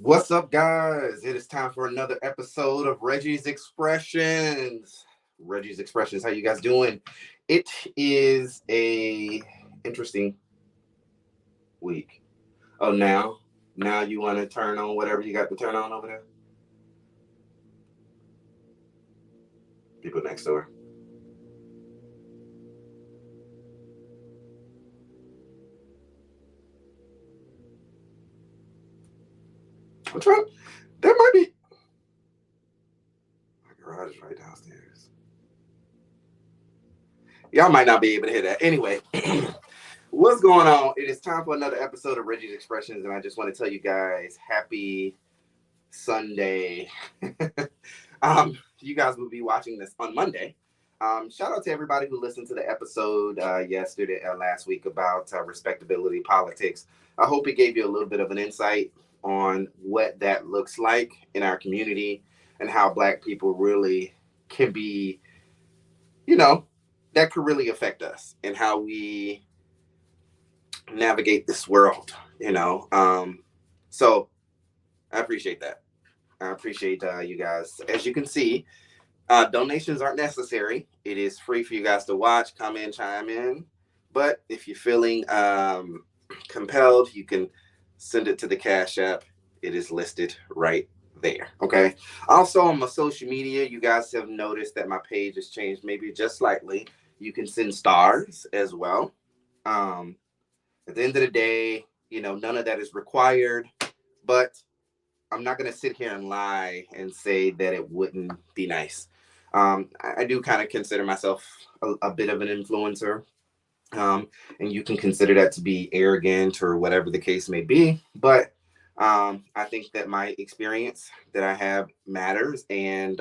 What's up, guys? It is time for another episode of Reggie's Expressions. Reggie's Expressions, how you guys doing? It is a interesting week. Oh, now you want to turn on whatever you got to turn on over there? People next door. I'm trying. There might be. My garage is right downstairs. Y'all might not be able to hear that. Anyway, what's going on? It is time for another episode of Reggie's Expressions, and I just want to tell you guys happy Sunday. You guys will be watching this on Monday. Shout out to everybody who listened to the episode last week about respectability politics. I hope it gave you a little bit of an insight on what that looks like in our community and how Black people really can be, that could really affect us and how we navigate this world. So I appreciate that. I appreciate you guys. As you can see, donations aren't necessary. It is free for you guys to watch, comment, chime in. But if you're feeling compelled, you can send it to the Cash App. It is listed right there. Okay. Also, on my social media, you guys have noticed that my page has changed maybe just slightly. You can send stars as well. At the end of the day, none of that is required. But I'm not going to sit here and lie and say that it wouldn't be nice. I do kind of consider myself a bit of an influencer. And you can consider that to be arrogant or whatever the case may be. But I think that my experience that I have matters. And,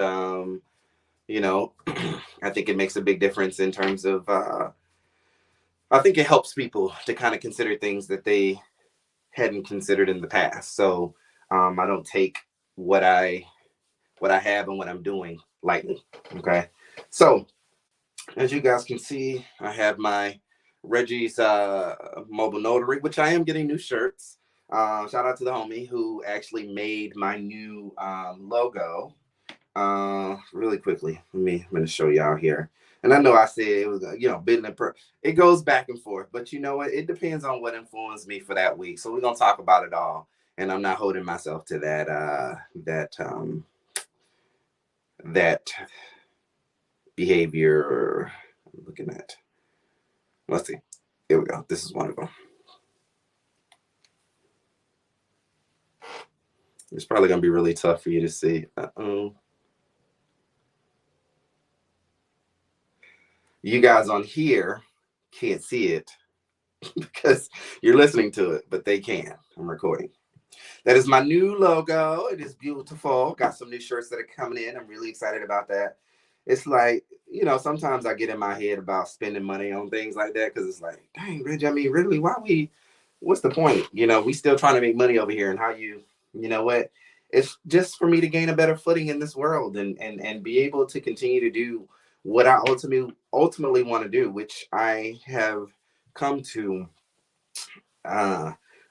I think it makes a big difference in terms of, I think it helps people to kind of consider things that they hadn't considered in the past. So I don't take what I have and what I'm doing lightly. Okay. So as you guys can see, I have my Reggie's mobile notary, which I am getting new shirts. Shout out to the homie who actually made my new logo. Really quickly, I'm going to show y'all here. And I know I said it was, business. It goes back and forth, but you know what? It depends on what influenced me for that week. So we're gonna talk about it all, and I'm not holding myself to that behavior. I'm looking at. Let's see. Here we go. This is one of them. It's probably gonna be really tough for you to see. You guys on here can't see it because you're listening to it, but they can. I'm recording. That is my new logo. It is beautiful. Got some new shirts that are coming in. I'm really excited about that. It's like, sometimes I get in my head about spending money on things like that because it's like, dang, Reg, I mean, really, what's the point? We still trying to make money over here, and how you know what? It's just for me to gain a better footing in this world and be able to continue to do what I ultimately want to do, which I have come to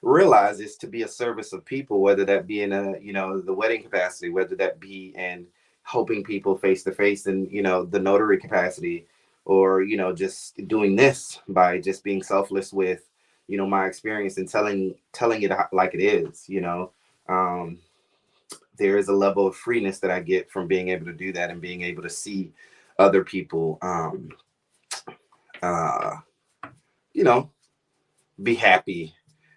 realize is to be a service of people, whether that be in the wedding capacity, whether that be in helping people face to face in the notary capacity, or just doing this by just being selfless with my experience and telling it like it is. There is a level of freeness that I get from being able to do that and being able to see other people be happy.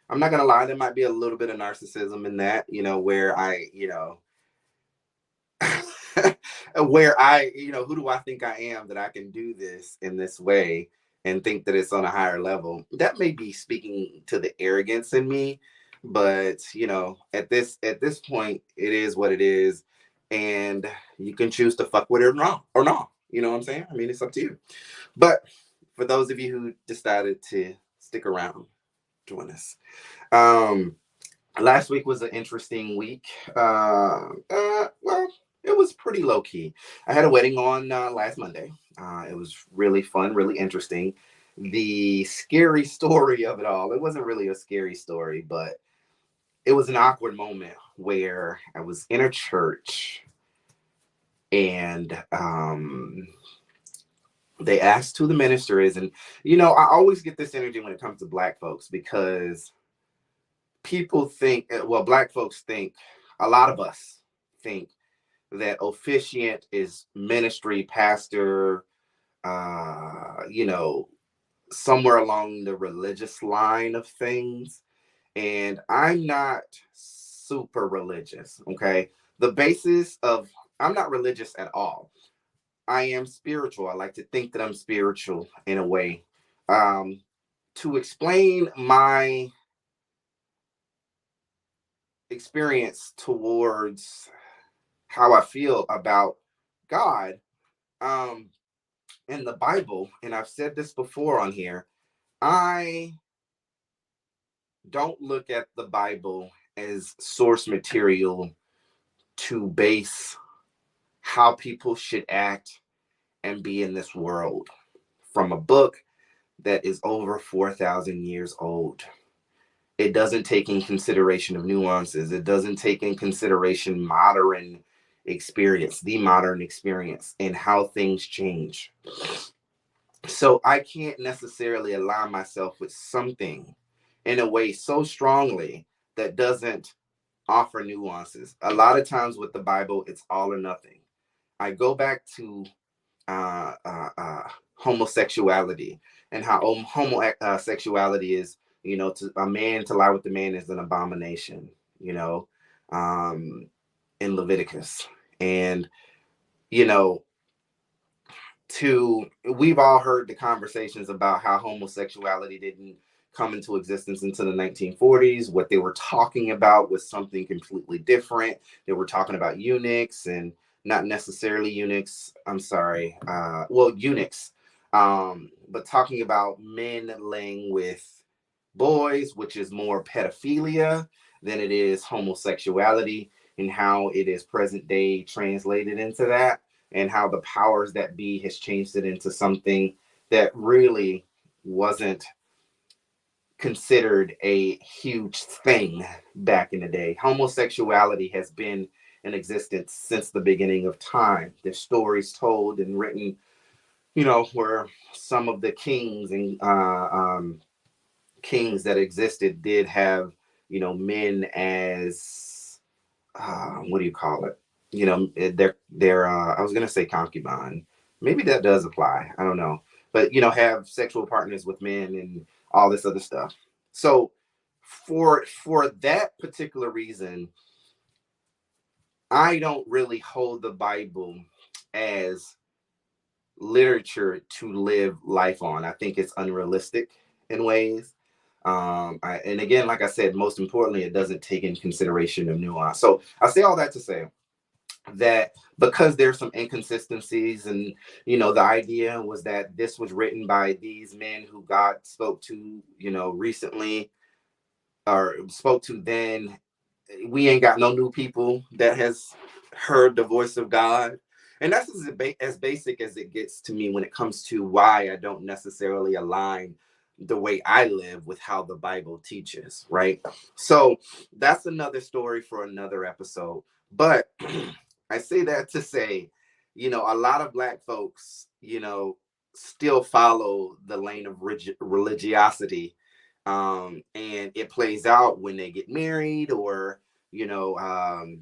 I'm not gonna lie, there might be a little bit of narcissism in that, where who do I think I am that I can do this in this way and think that it's on a higher level. That may be speaking to the arrogance in me, but at this point, it is what it is, and you can choose to fuck with it or not. You know what I'm saying? I mean, it's up to you. But for those of you who decided to stick around, join us. Last week was an interesting week. Well, it was pretty low key. I had a wedding on last Monday. It was really fun, really interesting. The scary story of it all, it wasn't really a scary story, but it was an awkward moment where I was in a church and they asked who the minister is. And, I always get this energy when it comes to Black folks because people think, well, Black folks think, a lot of us think that officiant is ministry, pastor, somewhere along the religious line of things. And I'm not super religious, okay? The basis of, I'm not religious at all. I am spiritual. I like to think that I'm spiritual in a way. Um, to explain my experience towards how I feel about God, um, in the Bible, and I've said this before on here, I don't look at the Bible as source material to base how people should act and be in this world from a book that is over 4,000 years old. It doesn't take in consideration of nuances. It doesn't take in consideration the modern experience and how things change. So I can't necessarily align myself with something in a way so strongly that doesn't offer nuances. A lot of times with the Bible, it's all or nothing. I go back to homosexuality and how homosexuality is, to a man to lie with the man is an abomination, you know, um, in Leviticus. And, you know, we've all heard the conversations about how homosexuality didn't come into existence until the 1940s. What they were talking about was something completely different. They were talking about eunuchs and not necessarily eunuchs. I'm sorry. Well, eunuchs, but talking about men laying with boys, which is more pedophilia than it is homosexuality, and how it is present day translated into that, and how the powers that be has changed it into something that really wasn't considered a huge thing back in the day. Homosexuality has been in existence since the beginning of time. There's stories told and written, where some of the kings and kings that existed did have, men as what do you call it? They're I was gonna say concubine. Maybe that does apply. I don't know. But have sexual partners with men and all this other stuff. So for that particular reason, I don't really hold the Bible as literature to live life on. I think it's unrealistic in ways. And again, like I said, most importantly, it doesn't take in consideration of nuance. So I say all that to say that because there's some inconsistencies, and the idea was that this was written by these men who God spoke to, recently, or spoke to then. We ain't got no new people that has heard the voice of God. And that's as basic as it gets to me when it comes to why I don't necessarily align the way I live with how the Bible teaches, right? So that's another story for another episode. But I say that to say, a lot of Black folks, still follow the lane of religiosity. And it plays out when they get married, or you know, um,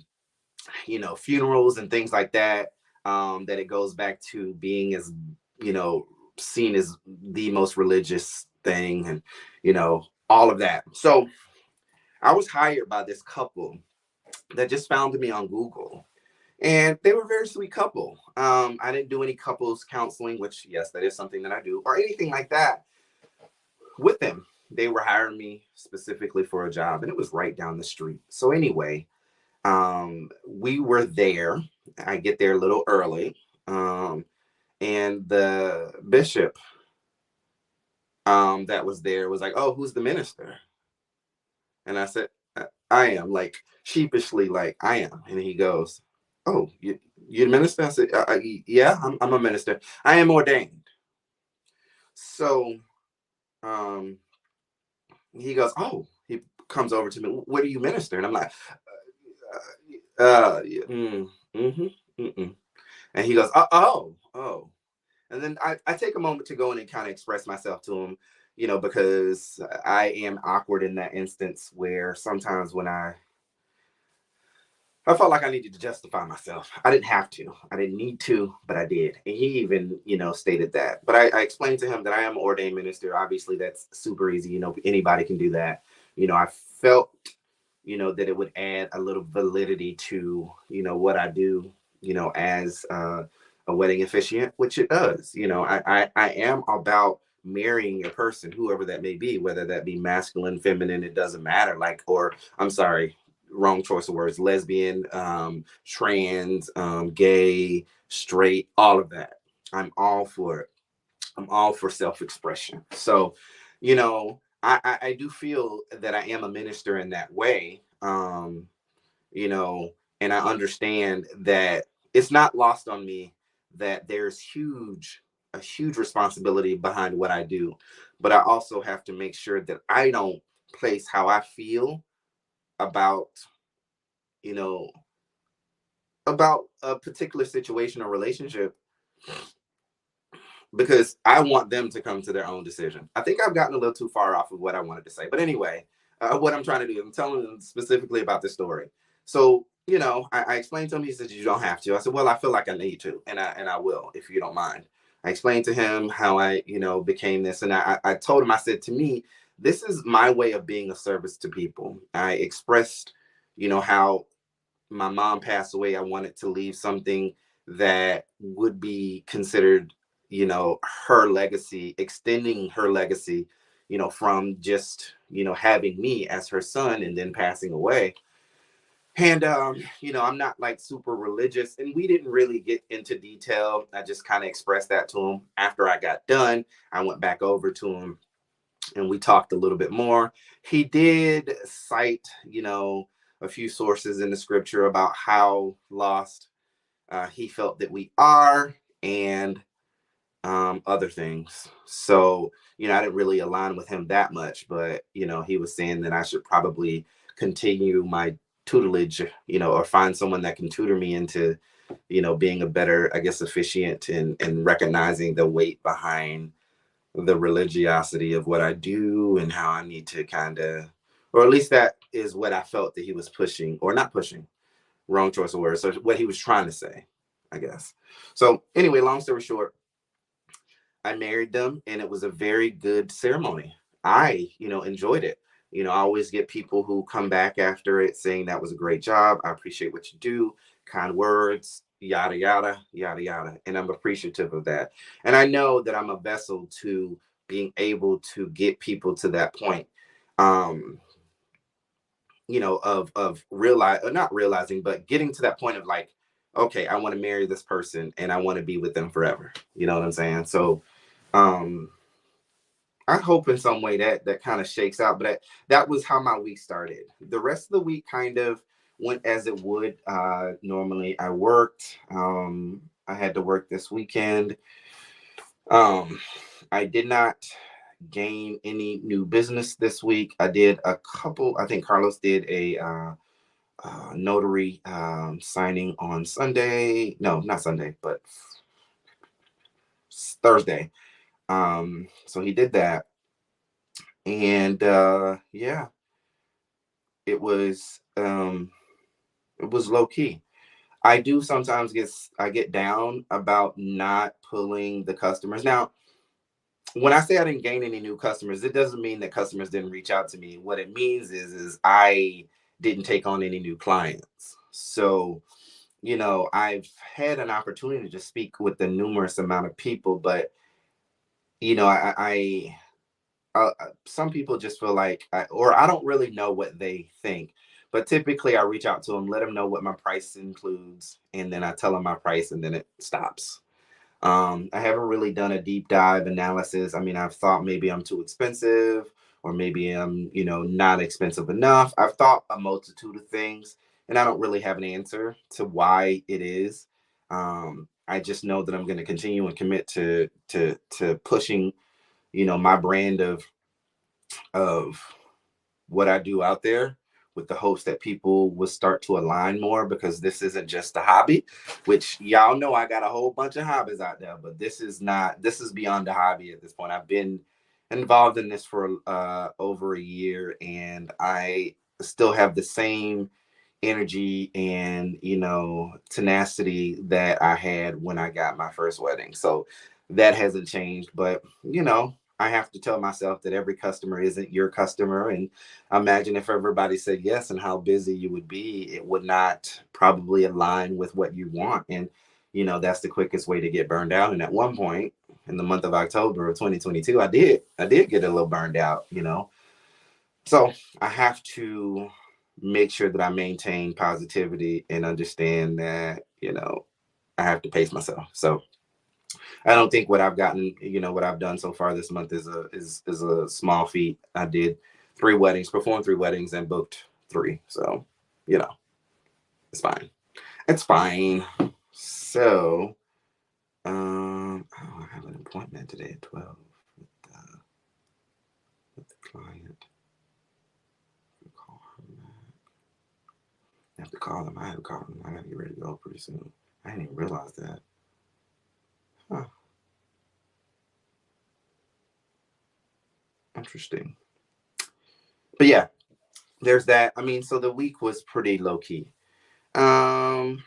funerals and things like that. That it goes back to being as you know seen as the most religious thing, and all of that. So I was hired by this couple that just found me on Google, and they were a very sweet couple. I didn't do any couples counseling, which yes, that is something that I do, or anything like that with them. They were hiring me specifically for a job, and it was right down the street. So anyway, we were there. I get there a little early, and the bishop that was there was like, "Oh, who's the minister?" And I said, "I am," like sheepishly, like I am. And he goes, "Oh, you're the minister?" I said, "Yeah, I'm a minister. I am ordained." So um, he goes, "Oh," he comes over to me. What do you minister? And I'm like, and he goes, oh. And then I take a moment to go in and kind of express myself to him, because I am awkward in that instance where sometimes when I felt like I needed to justify myself. I didn't have to. I didn't need to, but I did. And he even, stated that. But I explained to him that I am an ordained minister. Obviously, that's super easy. Anybody can do that. I felt, that it would add a little validity to, what I do, as a wedding officiant, which it does. I am about marrying a person, whoever that may be, whether that be masculine, feminine, it doesn't matter. Or I'm sorry, wrong choice of words, lesbian, trans, gay, straight, all of that. I'm all for it. I'm all for self-expression. So, I do feel that I am a minister in that way. You know, and I understand that it's not lost on me that there's a huge responsibility behind what I do. But I also have to make sure that I don't place how I feel about, you know, about a particular situation or relationship because I want them to come to their own decision. I think I've gotten a little too far off of what I wanted to say. But anyway, what I'm trying to do, I'm telling them specifically about this story. So, I explained to him, he said, you don't have to. I said, well, I feel like I need to, and I will, if you don't mind. I explained to him how I, became this. And I told him, I said, to me, this is my way of being of service to people. I expressed, how my mom passed away. I wanted to leave something that would be considered, her legacy, extending her legacy, from just, having me as her son and then passing away. And, I'm not like super religious, and we didn't really get into detail. I just kind of expressed that to him. After I got done, I went back over to him and we talked a little bit more. He did cite, a few sources in the scripture about how lost he felt that we are, and other things. So, I didn't really align with him that much, but, he was saying that I should probably continue my tutelage, or find someone that can tutor me into, being a better, I guess, officiant and recognizing the weight behind the religiosity of what I do and how I need to kind of, or at least that is what I felt that he was pushing, or not pushing, wrong choice of words. So what he was trying to say, I guess. So anyway, long story short, I married them and it was a very good ceremony. I, enjoyed it. I always get people who come back after it saying that was a great job. I appreciate what you do, kind words, yada, yada, yada, yada. And I'm appreciative of that. And I know that I'm a vessel to being able to get people to that point. Of realize, or not realizing, but getting to that point of like, okay, I want to marry this person and I want to be with them forever. You know what I'm saying? So um I hope in some way that kind of shakes out, but that was how my week started. The rest of the week kind of went as it would. Normally I worked. I had to work this weekend. Um, I did not gain any new business this week. I did a couple. I think Carlos did a notary signing on Sunday. No, not Sunday, but Thursday. So he did that, and yeah, it was low key. I do sometimes get down about not pulling the customers. Now, when I say I didn't gain any new customers, it doesn't mean that customers didn't reach out to me. What it means is I didn't take on any new clients. So, I've had an opportunity to speak with a numerous amount of people, but some people just feel like, or I don't really know what they think. But typically, I reach out to them, let them know what my price includes, and then I tell them my price, and then it stops. I haven't really done a deep dive analysis. I mean, I've thought maybe I'm too expensive, or maybe I'm, not expensive enough. I've thought a multitude of things, and I don't really have an answer to why it is. I just know that I'm going to continue and commit to pushing, my brand of what I do out there with the hopes that people will start to align more, because this isn't just a hobby, which y'all know I got a whole bunch of hobbies out there, but this is not, this is beyond the hobby at this point. I've been involved in this for over a year, and I still have the same energy and, tenacity that I had when I got my first wedding. So that hasn't changed. But I have to tell myself that every customer isn't your customer. And imagine if everybody said yes and how busy you would be, it would not probably align with what you want. And that's the quickest way to get burned out. And at one point in the month of October of 2022, I did get a little burned out. So I have to make sure that I maintain positivity and understand that, I have to pace myself. So I don't think what I've gotten, what I've done so far this month is a small feat. I did 3 weddings, performed 3 weddings, and booked 3. So, you know, it's fine. It's fine. So, I have an appointment today at 12 with the client. Call her back. I have to call them. I have to call them. I gotta get ready to go pretty soon. I didn't even realize that. Huh. Interesting. But yeah, there's that. I mean, so the week was pretty low key. Um,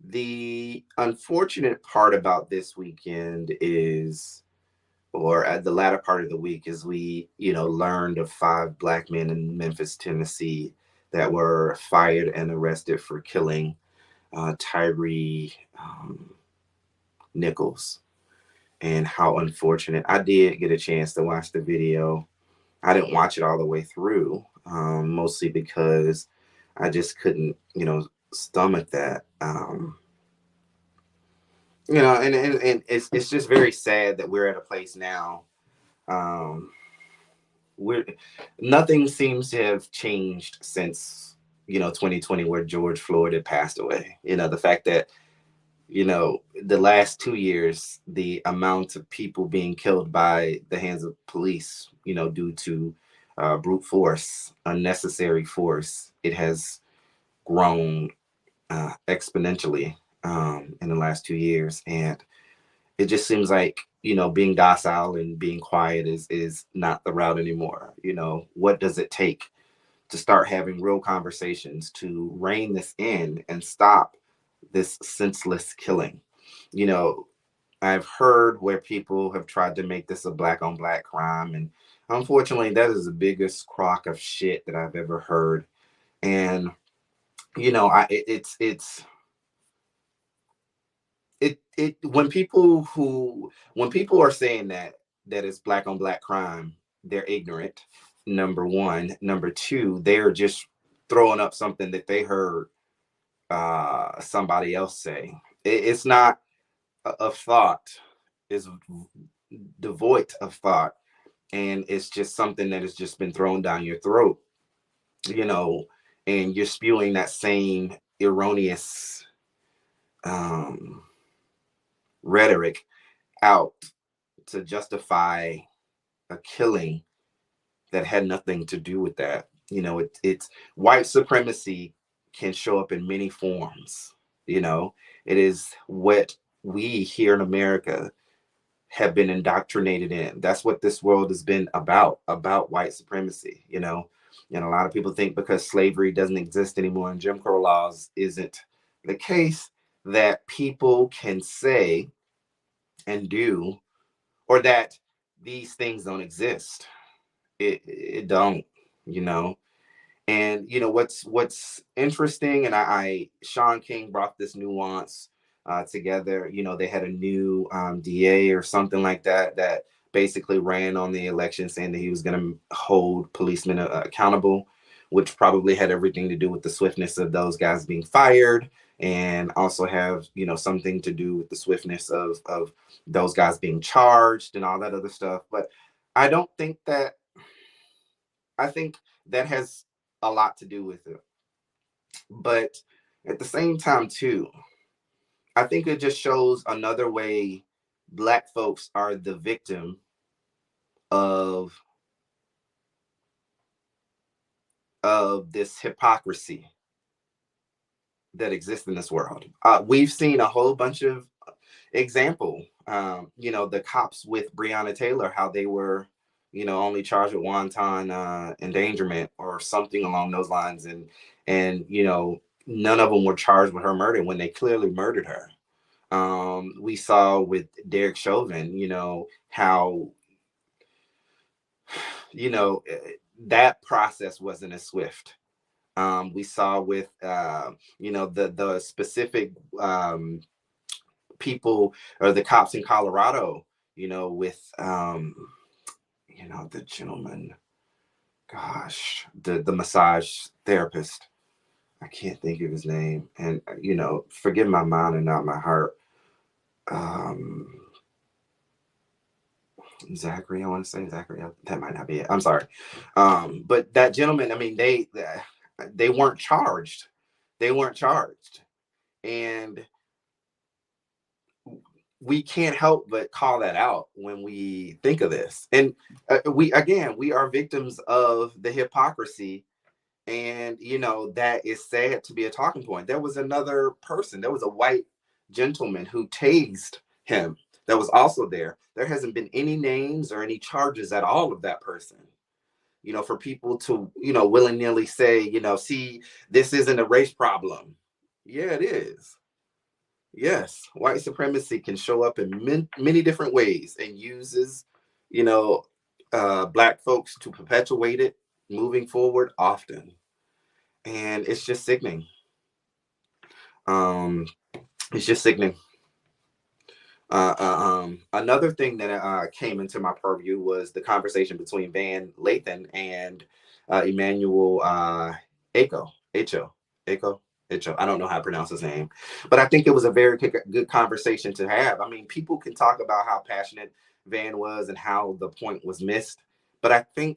the unfortunate part about this weekend is, or at the latter part of the week, is we, learned of 5 black men in Memphis, Tennessee that were fired and arrested for killing Tyre Nichols. And how unfortunate. I did get a chance to watch the video. I didn't watch it all the way through, mostly because I just couldn't, stomach that. And it's just very sad that we're at a place now. Um, we're Nothing seems to have changed since 2020, where George Floyd had passed away. The fact that the last 2 years, the amount of people being killed by the hands of police, due to brute force, unnecessary force, it has grown exponentially in the last 2 years. And it just seems like, being docile and being quiet is not the route anymore. What does it take to start having real conversations to rein this in and stop this senseless killing? you know I've heard where people have tried to make this a black on black crime, and unfortunately that is the biggest crock of shit that I've ever heard. And I it when people are saying that it's black on black crime, they're ignorant. Number one. Number two, they're just throwing up something that they heard somebody else say. It's not of thought. Is devoid of thought, and it's just something that has just been thrown down your throat, you know and you're spewing that same erroneous um rhetoric out to justify a killing that had nothing to do with that. It's white supremacy can show up in many forms. It is what we here in America have been indoctrinated in. That's what this world has been about white supremacy. And a lot of people think because slavery doesn't exist anymore and Jim Crow laws isn't the case, that people can say and do, or that these things don't exist. It don't, you know. And what's interesting, and I Sean King brought this nuance together. They had a new DA or something like that that basically ran on the election, saying that he was going to hold policemen accountable, which probably had everything to do with the swiftness of those guys being fired, and also have something to do with the swiftness of those guys being charged and all that other stuff. But I don't think that. I think that has a lot to do with it. But at the same time, too, I think it just shows another way Black folks are the victim of of this hypocrisy that exists in this world. We've seen a whole bunch of example. The cops with Breonna Taylor, how they were, only charged with wanton endangerment or something along those lines, and none of them were charged with her murder when they clearly murdered her. We saw with Derek Chauvin, how you know that process wasn't as swift. We saw with the specific people or the cops in Colorado, with the gentleman, gosh, the massage therapist. I can't think of his name, and forgive my mind and not my heart. Um, Zachary, I want to say Zachary. That might not be it. I'm sorry, but that gentleman. I mean, they weren't charged. They weren't charged, and we can't help but call that out when we think of this. And we are victims of the hypocrisy, and that is sad to be a talking point. There was another person. There was a white gentleman who tased him. That was also there. There hasn't been any names or any charges at all of that person. For people to willy-nilly say, see, this isn't a race problem. Yeah, it is. Yes, white supremacy can show up in many different ways and uses, you know, black folks to perpetuate it moving forward often. And it's just sickening. Um, it's just sickening. Another thing that came into my purview was the conversation between Van Lathan and Emmanuel Acho. Acho. Acho. I don't know how to pronounce his name, but I think it was a very good conversation to have. I mean, people can talk about how passionate Van was and how the point was missed, but I think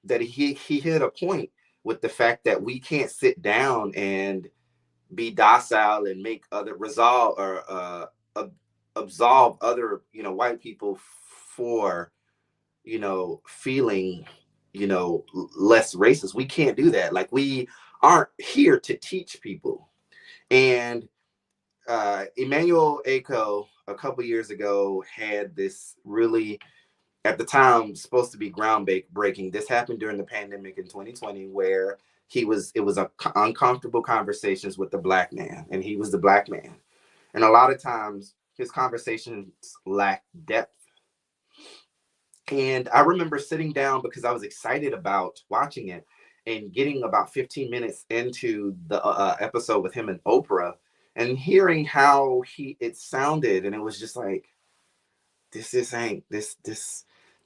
that he hit a point with the fact that we can't sit down and be docile and make other resolve or absolve other white people for feeling less racist. We can't do that. Like, we aren't here to teach people. And Emmanuel Acho a couple years ago had this really, at the time, supposed to be groundbreaking. This happened during the pandemic in 2020, where it was uncomfortable conversations with the black man, and he was the black man. And a lot of times his conversations lack depth. And I remember sitting down because I was excited about watching it and getting about 15 minutes into the episode with him and Oprah and hearing how it sounded. And it was just like, this ain't this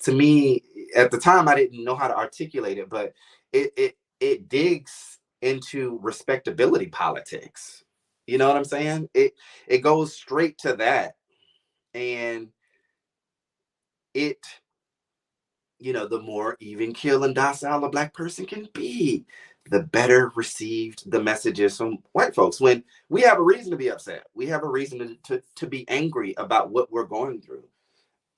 to me. At the time, I didn't know how to articulate it, but it digs into respectability politics. You know what I'm saying? It goes straight to that. And it the more even keel and docile a black person can be, the better received the messages from white folks. When we have a reason to be upset, we have a reason to be angry about what we're going through,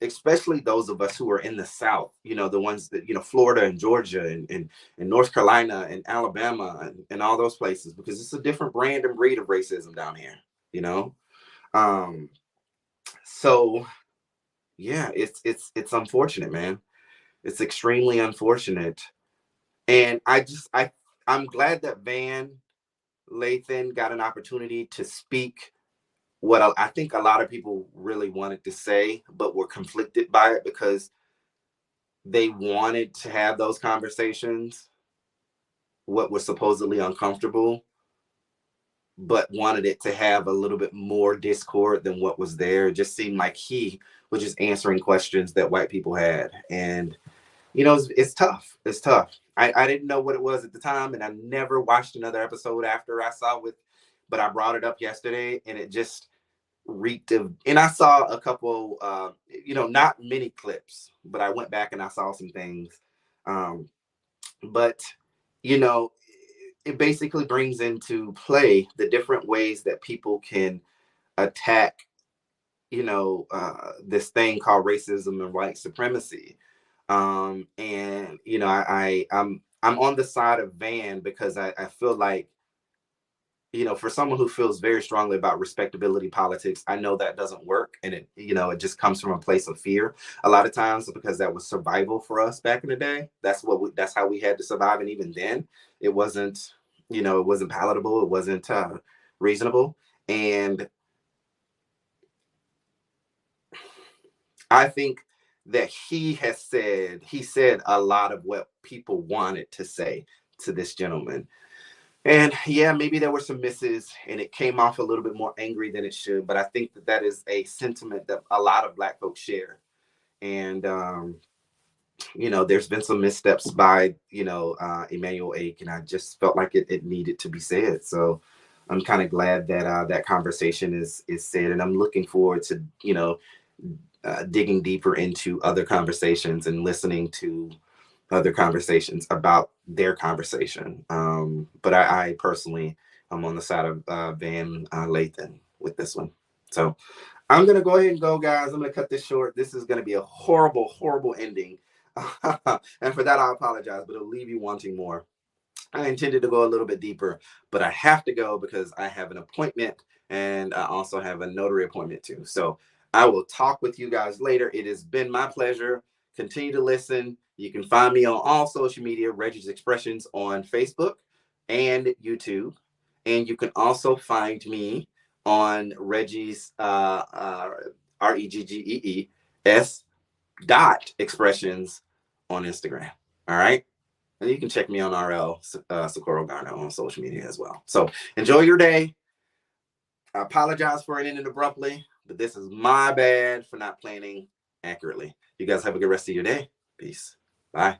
especially those of us who are in the South, the ones that, Florida and Georgia and North Carolina and Alabama and all those places, because it's a different brand and breed of racism down here, you know? So yeah, it's unfortunate, man. It's extremely unfortunate. And I'm glad that Van Lathan got an opportunity to speak what I think a lot of people really wanted to say, but were conflicted by it because they wanted to have those conversations, what was supposedly uncomfortable, but wanted it to have a little bit more discord than what was there. It just seemed like he was just answering questions that white people had. And it's tough. It's tough. I didn't know what it was at the time, and I never watched another episode after I saw it, but I brought it up yesterday, and it just reeked of. And I saw a couple, not many clips, but I went back and I saw some things. But you know, it basically brings into play the different ways that people can attack, this thing called racism and white supremacy. And I'm I'm on the side of Van because I feel like, for someone who feels very strongly about respectability politics, I know that doesn't work. And it just comes from a place of fear a lot of times, because that was survival for us back in the day. That's how we had to survive. And even then it wasn't palatable. It wasn't reasonable. And I think that he said a lot of what people wanted to say to this gentleman. And yeah, maybe there were some misses and it came off a little bit more angry than it should. But I think that is a sentiment that a lot of Black folks share. And, there's been some missteps by, Emmanuel Acho, and I just felt like it needed to be said. So I'm kind of glad that that conversation is said. And I'm looking forward to, digging deeper into other conversations and listening to other conversations about their conversation. But I personally am on the side of Van Lathan with this one. So I'm going to go ahead and go, guys. I'm going to cut this short. This is going to be a horrible, horrible ending. And for that, I apologize, but it'll leave you wanting more. I intended to go a little bit deeper, but I have to go because I have an appointment and I also have a notary appointment too. So I will talk with you guys later. It has been my pleasure. Continue to listen. You can find me on all social media, Reggie's Expressions on Facebook and YouTube. And you can also find me on Reggie's REGGEES dot expressions on Instagram. All right. And you can check me on RL Socorro Garner on social media as well. So enjoy your day. I apologize for it ending abruptly, but this is my bad for not planning accurately. You guys have a good rest of your day. Peace. Bye.